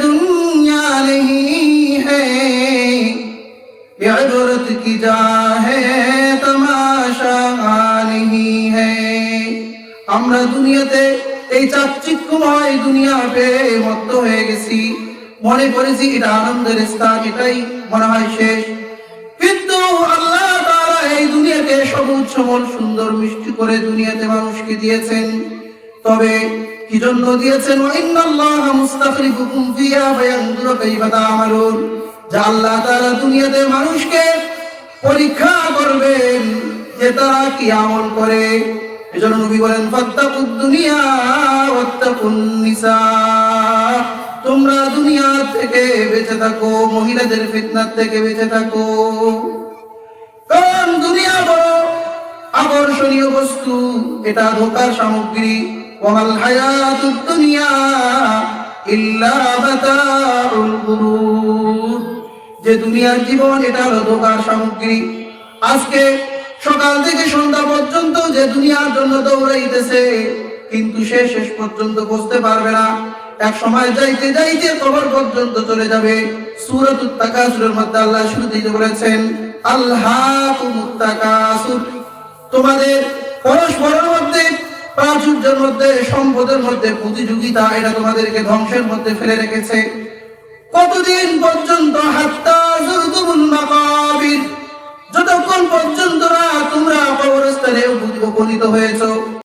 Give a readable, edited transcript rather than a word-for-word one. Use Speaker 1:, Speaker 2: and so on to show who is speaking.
Speaker 1: दुनिया नहीं है, इबरत की जा है, तमाशा नहीं है। আমরা দুনিয়াতে এই চাকচিক্যময় দুনিয়া পেয়ে মত্ত হয়ে গেছি, মনে করেছি এটা আনন্দের স্থান, এটাই মনে হয় শেষ। কিন্তু আল্লাহ তাআলা এই দুনিয়াকে সবুজ শ্যামল সুন্দর মিষ্টি করে দুনিয়াতে মানুষকে দিয়েছেন। তবে কি জন্য দিয়েছেন? ওয়া ইন্নাল্লাহা মুস্তাখলিফুকুম ফিহা ফায়ানজুরু কাইফা তা'মালুন, যে আল্লাহ তাআলা দুনিয়াতে মানুষকে পরীক্ষা করবেন যে তারা কি আমল করে। এজন্য নবী বলেন ফাত্তাকুদ দুনিয়া ওয়াত্তাকুন নিসা, তোমরা দুনিয়া থেকে বেঁচে থাকো, মহিলাদের ফিতনার থেকে বেঁচে থাকো। কারণ দুনিয়া বড় আকর্ষণীয় বস্তু, এটা ধোঁকার সামগ্রী। ওয়ামাল হায়াতুদ দুনিয়া ইল্লা মাতাউল গুরুর, যে দুনিয়ার জীবন এটা হলো ধোঁকার সামগ্রী। আজকে সকাল থেকে সন্ধ্যা পর্যন্ত যে দুনিয়ার জন্য দৌড়াইতেছে, কিন্তু সে শেষ পর্যন্ত বুঝতে পারবে না। এক সময় যাইতে যাইতে কবর পর্যন্ত চলে যাবে। সূরাতুত তাকাসুরের মধ্যে আল্লাহ শুরুতেই বলেছেন আলহাকুমুত তাকাসুর, তোমাদের পরস্পরের মধ্যে, প্রাচুর্যের মধ্যে, সম্পদের মধ্যে প্রতিযোগিতা, এটা তোমাদেরকে ধ্বংসের মধ্যে ফেলে রেখেছে। কতদিন পর্যন্ত? হাত্তা যুরতুমুল মাকাবির, যতক্ষণ পর্যন্ত না তোমরা কবরস্থানে উপনীত হয়েছো।